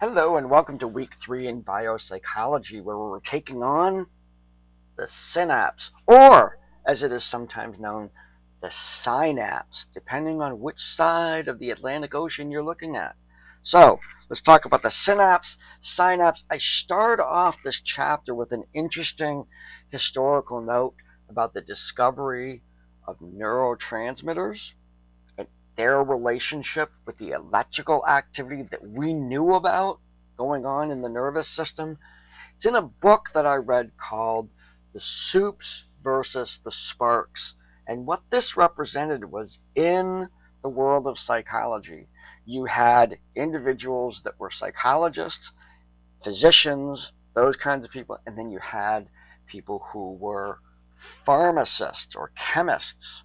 Hello and welcome to week 3 in biopsychology, where we're taking on the synapse, or as it is sometimes known, the synapse, depending on which side of the Atlantic Ocean you're looking at. So let's talk about the synapse. I start off this chapter with an interesting historical note about the discovery of neurotransmitters, their relationship with the electrical activity that we knew about going on in the nervous system. It's in a book that I read called The Soups versus the Sparks. And what this represented was, in the world of psychology, you had individuals that were psychologists, physicians, those kinds of people, and then you had people who were pharmacists or chemists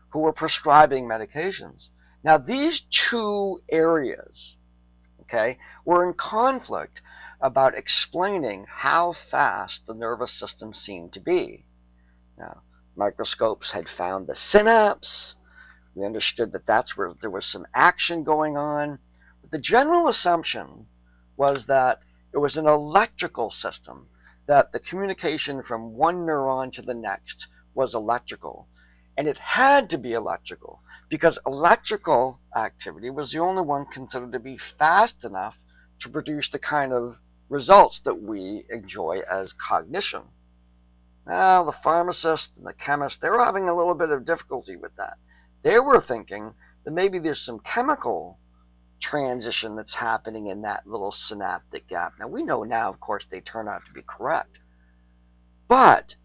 who were prescribing medications. Now, these two areas, okay, were in conflict about explaining how fast the nervous system seemed to be. Now, microscopes had found the synapse. We understood that that's where there was some action going on. But the general assumption was that it was an electrical system, that the communication from one neuron to the next was electrical. And it had to be electrical because electrical activity was the only one considered to be fast enough to produce the kind of results that we enjoy as cognition. Now, the pharmacist and the chemist, they were having a little bit of difficulty with that. They were thinking that maybe there's some chemical transition that's happening in that little synaptic gap. Now, we know now, of course, they turn out to be correct. But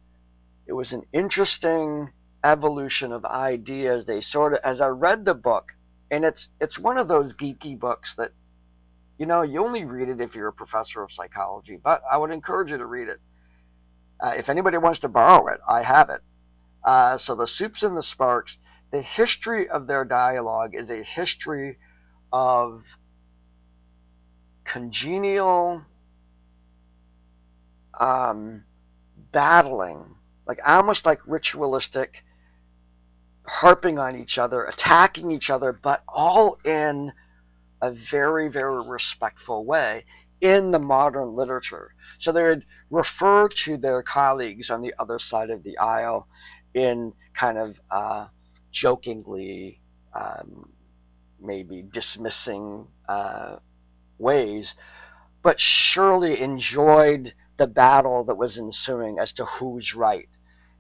it was an interesting evolution of ideas. They sort of, as I read the book, and it's one of those geeky books that, you only read it if you're a professor of psychology, but I would encourage you to read it. If anybody wants to borrow it, I have it. So the Soups and the Sparks, the history of their dialogue is a history of congenial battling, like almost like ritualistic, harping on each other, attacking each other, but all in a very, very respectful way in the modern literature. So they would refer to their colleagues on the other side of the aisle in kind of jokingly, maybe dismissing ways, but surely enjoyed the battle that was ensuing as to who's right.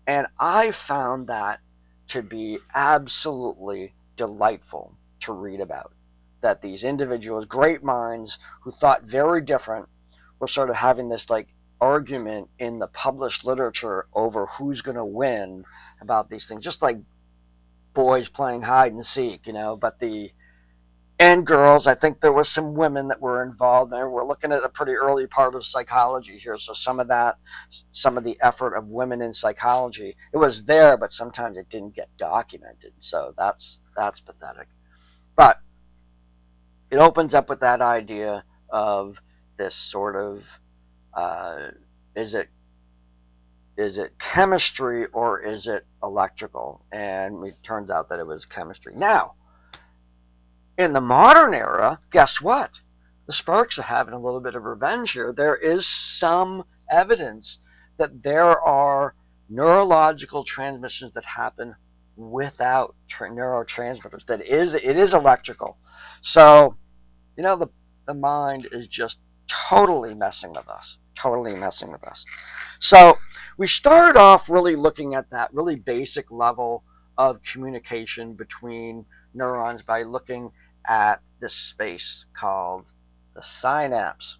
And I found that to be absolutely delightful to read about. That these individuals, great minds who thought very different, were sort of having this like argument in the published literature over who's going to win about these things, just like boys playing hide and seek, but and girls. I think there was some women that were involved there. We're looking at a pretty early part of psychology here, so some of the effort of women in psychology, it was there, but sometimes it didn't get documented. So that's pathetic. But it opens up with that idea of this sort of is it chemistry or is it electrical? And it turns out that it was chemistry. Now, in the modern era, guess what? The Sparks are having a little bit of revenge here. There is some evidence that there are neurological transmissions that happen without neurotransmitters. That it is electrical. So, the mind is just totally messing with us. Totally messing with us. So we started off really looking at that really basic level of communication between neurons by looking at this space called the synapse.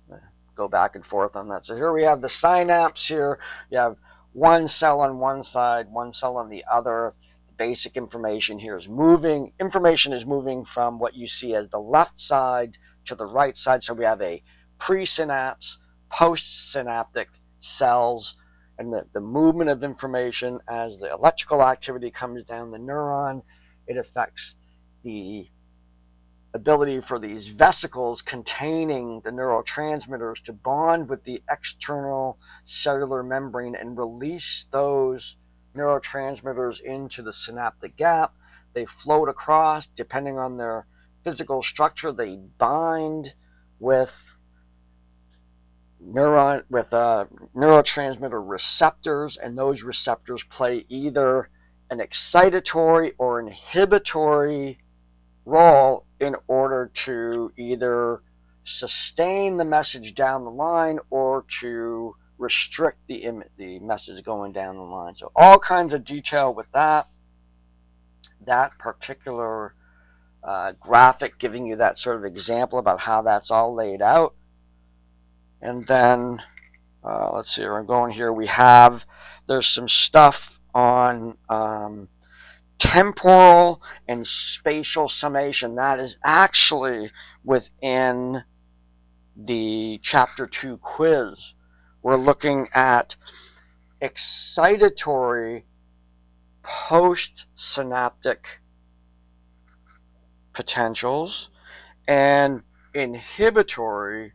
Go back and forth on that. So here we have the synapse. Here you have one cell on one side, one cell on the other. The basic information here is moving. Information is moving from what you see as the left side to the right side. So we have a presynapse, postsynaptic cells, and the movement of information as the electrical activity comes down the neuron. It affects the ability for these vesicles containing the neurotransmitters to bond with the external cellular membrane and release those neurotransmitters into the synaptic gap. They float across. Depending on their physical structure, they bind with neurotransmitter receptors, and those receptors play either an excitatory or inhibitory role in order to either sustain the message down the line or to restrict the message going down the line. So all kinds of detail with that particular graphic, giving you that sort of example about how that's all laid out. And then let's see, I'm going here. There's some stuff on temporal and spatial summation. That is actually within the Chapter 2 quiz. We're looking at excitatory postsynaptic potentials and inhibitory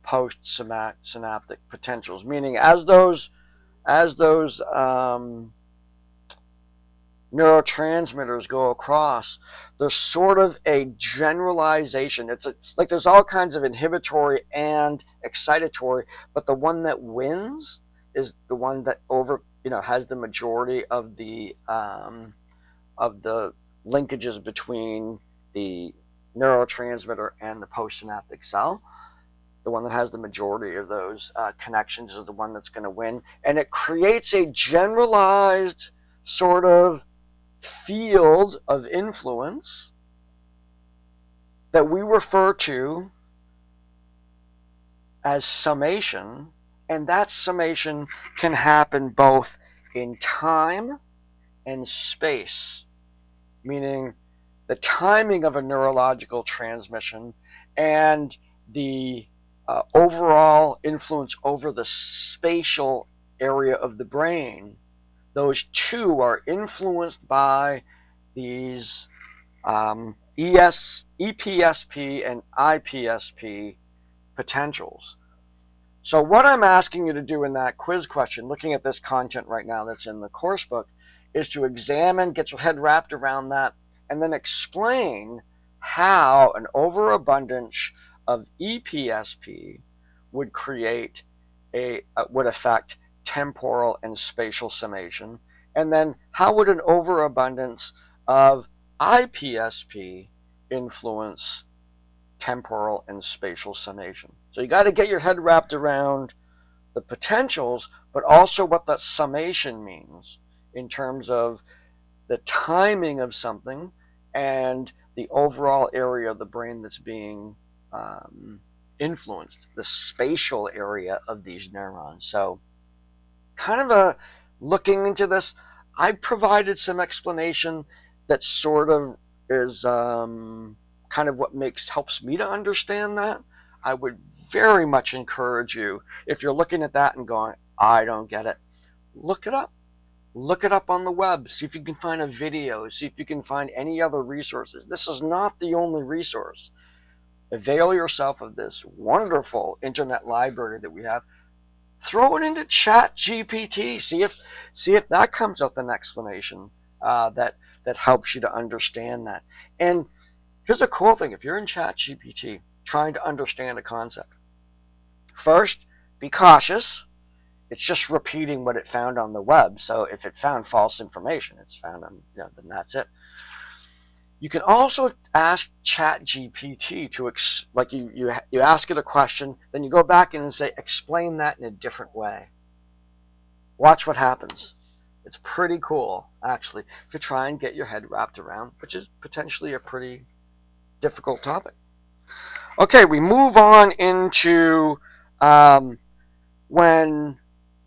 postsynaptic potentials, meaning as those neurotransmitters go across, there's sort of a generalization. It's like there's all kinds of inhibitory and excitatory, but the one that wins is the one that has the majority of the linkages between the neurotransmitter and the postsynaptic cell. The one that has the majority of those connections is the one that's going to win, and it creates a generalized sort of field of influence that we refer to as summation, and that summation can happen both in time and space, meaning the timing of a neurological transmission and the overall influence over the spatial area of the brain. Those two are influenced by these EPSP and IPSP potentials. So what I'm asking you to do in that quiz question, looking at this content right now that's in the course book, is to examine, get your head wrapped around that, and then explain how an overabundance of EPSP would affect temporal and spatial summation, and then how would an overabundance of IPSP influence temporal and spatial summation. So you got to get your head wrapped around the potentials, but also what that summation means in terms of the timing of something and the overall area of the brain that's being influenced, the spatial area of these neurons. So kind of looking into this, I provided some explanation that sort of is kind of what helps me to understand that. I would very much encourage you, if you're looking at that and going, I don't get it, look it up. Look it up on the web. See if you can find a video. See if you can find any other resources. This is not the only resource. Avail yourself of this wonderful internet library that we have. Throw it into ChatGPT. See if that comes with an explanation that helps you to understand that. And here's a cool thing: if you're in ChatGPT trying to understand a concept, first be cautious. It's just repeating what it found on the web. So if it found false information, it's found on, then that's it. You can also ask ChatGPT to, like you ask it a question, then you go back in and say, explain that in a different way. Watch what happens. It's pretty cool, actually, to try and get your head wrapped around, which is potentially a pretty difficult topic. Okay, we move on into when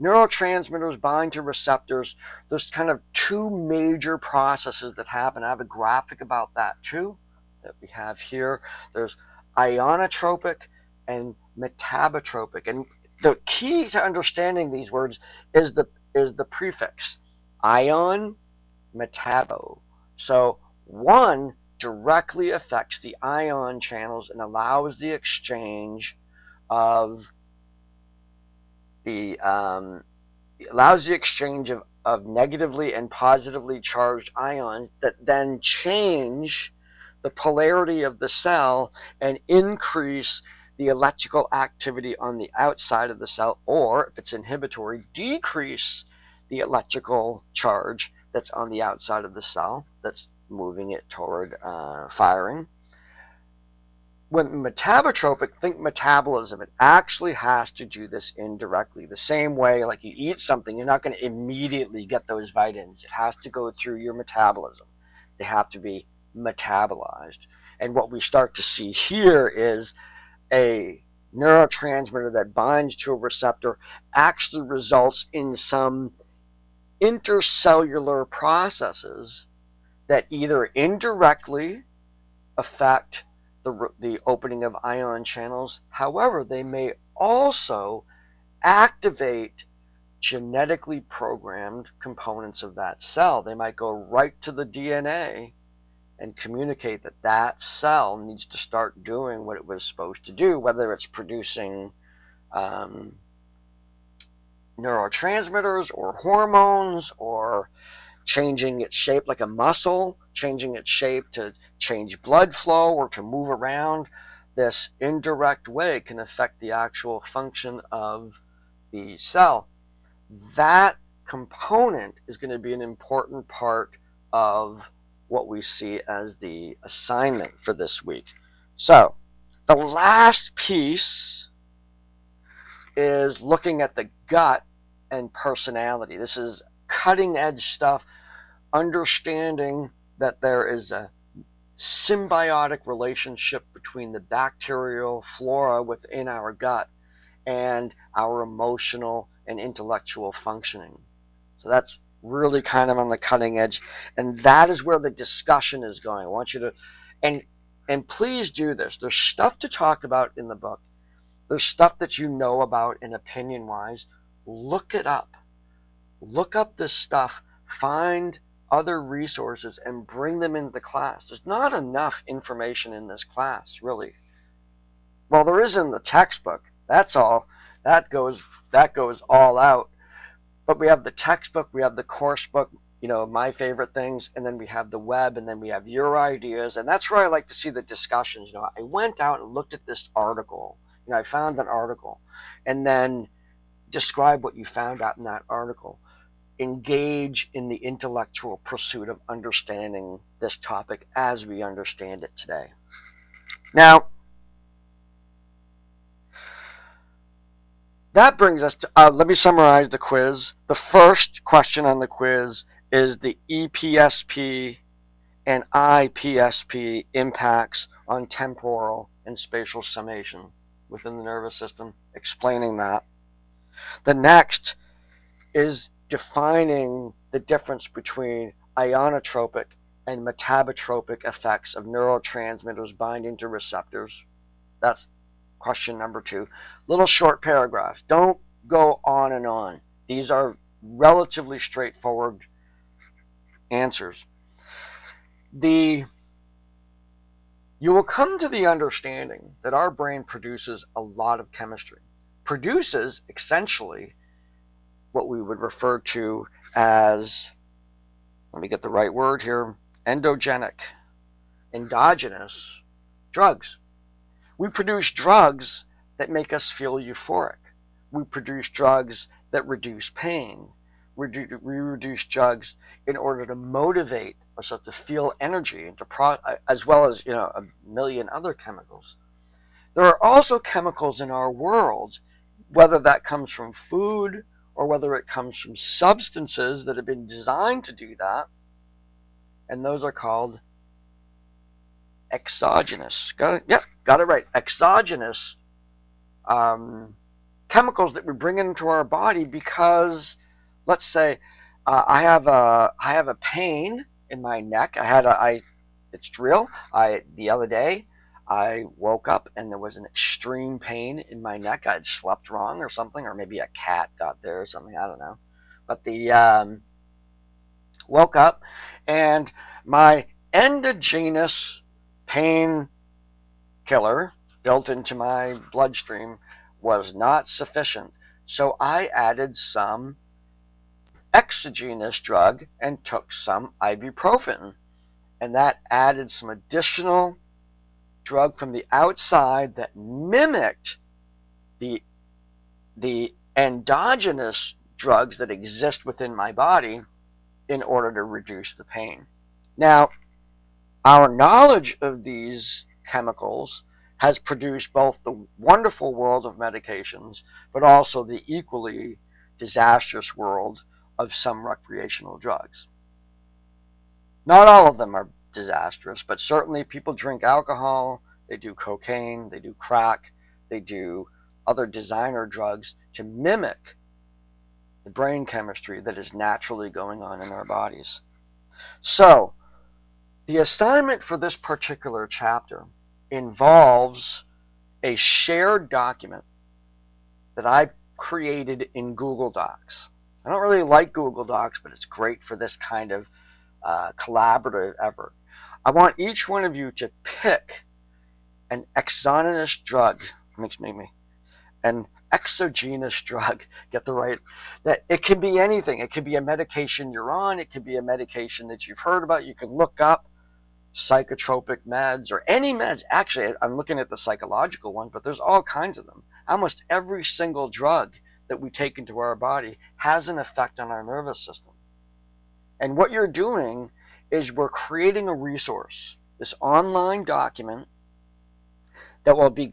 neurotransmitters bind to receptors, there's kind of two major processes that happen. I have a graphic about that too that we have here. There's ionotropic and metabotropic. And the key to understanding these words is the prefix ion, metabo. So one directly affects the ion channels and allows the exchange of of negatively and positively charged ions that then change the polarity of the cell and increase the electrical activity on the outside of the cell, or if it's inhibitory, decrease the electrical charge that's on the outside of the cell that's moving it toward firing. When metabotropic, think metabolism, it actually has to do this indirectly. The same way, like you eat something, you're not going to immediately get those vitamins. It has to go through your metabolism. They have to be metabolized. And what we start to see here is a neurotransmitter that binds to a receptor actually results in some intercellular processes that either indirectly affect the opening of ion channels. However, they may also activate genetically programmed components of that cell. They might go right to the DNA and communicate that that cell needs to start doing what it was supposed to do, whether it's producing neurotransmitters or hormones, or changing its shape like a muscle, changing its shape to change blood flow or to move around. This indirect way can affect the actual function of the cell. That component is going to be an important part of what we see as the assignment for this week. So, the last piece is looking at the gut and personality. This is cutting edge stuff, understanding that there is a symbiotic relationship between the bacterial flora within our gut and our emotional and intellectual functioning. So that's really kind of on the cutting edge, and that is where the discussion is going. I want you to, and please do this. There's stuff to talk about in the book. There's stuff that you know about in opinion wise. Look it up. Look up this stuff. Find other resources and bring them into the class. There's not enough information in this class, really. Well, there is in the textbook. That's all. That goes all out. But we have the textbook, we have the course book, my favorite things, and then we have the web, and then we have your ideas, and that's where I like to see the discussions. I went out and looked at this article. I found an article, and then describe what you found out in that article. Engage in the intellectual pursuit of understanding this topic as we understand it today. Now, that brings us to, let me summarize the quiz. The first question on the quiz is the EPSP and IPSP impacts on temporal and spatial summation within the nervous system, explaining that. The next is defining the difference between ionotropic and metabotropic effects of neurotransmitters binding to receptors. That's question number 2. Little short paragraphs. Don't go on and on. These are relatively straightforward answers. You will come to the understanding that our brain produces a lot of chemistry. Produces essentially what we would refer to as, let me get the right word here, endogenic, endogenous drugs. We produce drugs that make us feel euphoric. We produce drugs that reduce pain. We reduce drugs in order to motivate ourselves to feel energy, and as well as a million other chemicals. There are also chemicals in our world, whether that comes from food or whether it comes from substances that have been designed to do that, and those are called exogenous. Got it? Yep, got it right. Exogenous chemicals that we bring into our body because, let's say, I have a pain in my neck. It's real. The other day, I woke up and there was an extreme pain in my neck. I'd slept wrong or something, or maybe a cat got there or something. I don't know. But woke up and my endogenous pain killer built into my bloodstream was not sufficient. So I added some exogenous drug and took some ibuprofen. And that added some additional drug from the outside that mimicked the endogenous drugs that exist within my body in order to reduce the pain. Now, our knowledge of these chemicals has produced both the wonderful world of medications, but also the equally disastrous world of some recreational drugs. Not all of them are disastrous, but certainly people drink alcohol, they do cocaine, they do crack, they do other designer drugs to mimic the brain chemistry that is naturally going on in our bodies. So, the assignment for this particular chapter involves a shared document that I created in Google Docs. I don't really like Google Docs, but it's great for this kind of collaborative effort. I want each one of you to pick an exogenous drug, an exogenous drug, get the right, that it can be anything. It could be a medication you're on, it could be a medication that you've heard about, you can look up psychotropic meds or any meds. Actually, I'm looking at the psychological one, but there's all kinds of them. Almost every single drug that we take into our body has an effect on our nervous system. And what you're doing is we're creating a resource, this online document that will be,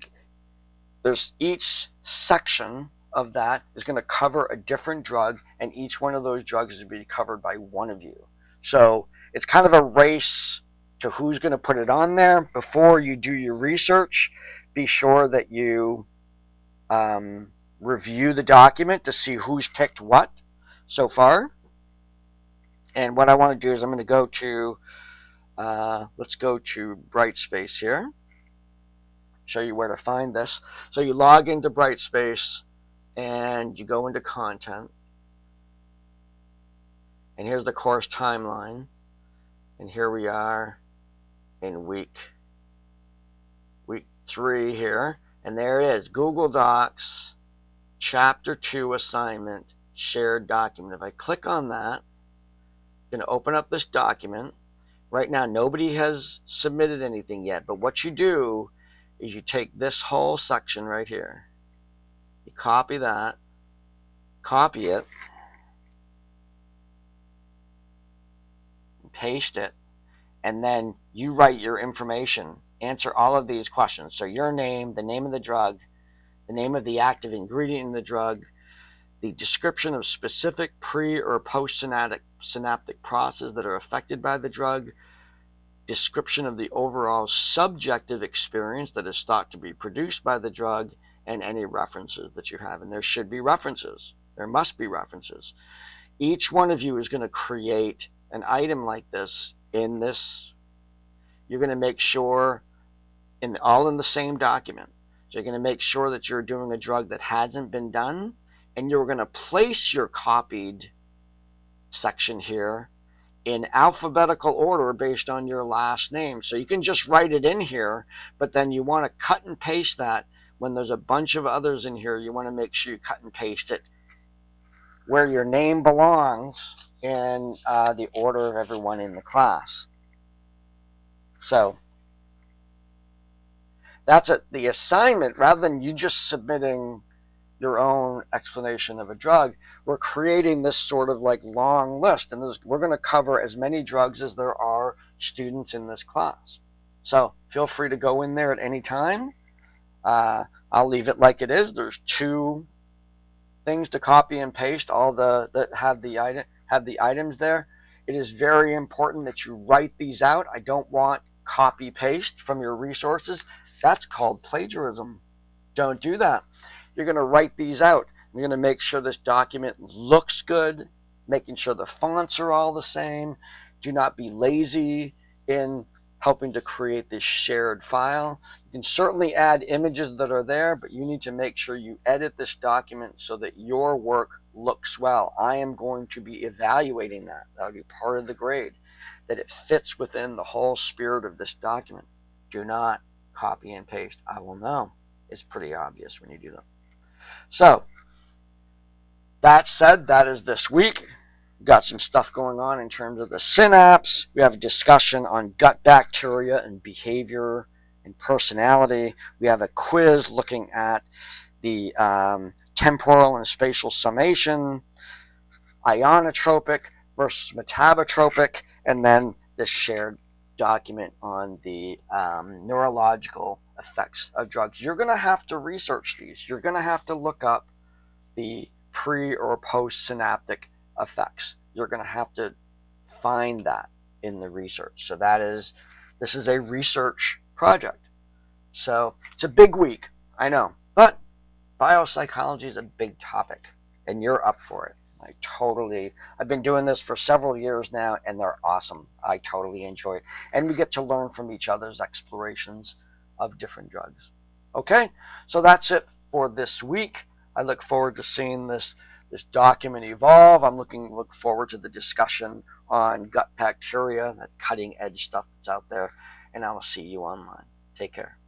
there's each section of that is going to cover a different drug, and each one of those drugs is going to be covered by one of you. So it's kind of a race to who's going to put it on there. Before you do your research, be sure that you review the document to see who's picked what so far. And what I want to do is I'm going to go to, let's go to Brightspace here. Show you where to find this. So you log into Brightspace and you go into content. And here's the course timeline. And here we are in week 3 here, and there it is, Google Docs, Chapter 2 assignment, shared document. If I click on that, I'm going to open up this document. Right now, nobody has submitted anything yet, but what you do is you take this whole section right here, you copy that, copy it, paste it, and then you write your information. Answer all of these questions. So your name, the name of the drug, the name of the active ingredient in the drug, the description of specific pre- or post-synaptic processes that are affected by the drug, description of the overall subjective experience that is thought to be produced by the drug, and any references that you have. And there should be references. There must be references. Each one of you is going to create an item like this in this. You're going to make sure, all in the same document. So you're going to make sure that you're doing a drug that hasn't been done, and you're going to place your copied section here in alphabetical order based on your last name. So you can just write it in here, but then you want to cut and paste that. When there's a bunch of others in here, you want to make sure you cut and paste it where your name belongs in the order of everyone in the class. So that's the assignment. Rather than you just submitting your own explanation of a drug, we're creating this sort of like long list, and we're going to cover as many drugs as there are students in this class. So feel free to go in there at any time. I'll leave it like it is. There's 2 things to copy and paste, all that have the items there. It is very important that you write these out. I don't want copy paste from your resources. That's called plagiarism. Don't do that. You're going to write these out. You're going to make sure this document looks good, making sure the fonts are all the same. Do not be lazy in helping to create this shared file. You can certainly add images that are there, but you need to make sure you edit this document so that your work looks well. I am going to be evaluating that. That'll be part of the grade, that it fits within the whole spirit of this document. Do not copy and paste. I will know. It's pretty obvious when you do that. So, that said, that is this week. Got some stuff going on in terms of the synapse. We have a discussion on gut bacteria and behavior and personality. We have a quiz looking at the temporal and spatial summation, ionotropic versus metabotropic, and then this shared document on the neurological effects of drugs. You're going to have to research these. You're going to have to look up the pre or post synaptic effects. You're going to have to find that in the research. So this is a research project. So it's a big week, I know, but biopsychology is a big topic, and you're up for it. I've been doing this for several years now, and they're awesome. I totally enjoy it. And we get to learn from each other's explorations of different drugs. Okay, so that's it for this week. I look forward to seeing this document evolve. Look forward to the discussion on gut bacteria, that cutting edge stuff that's out there, and I will see you online. Take care.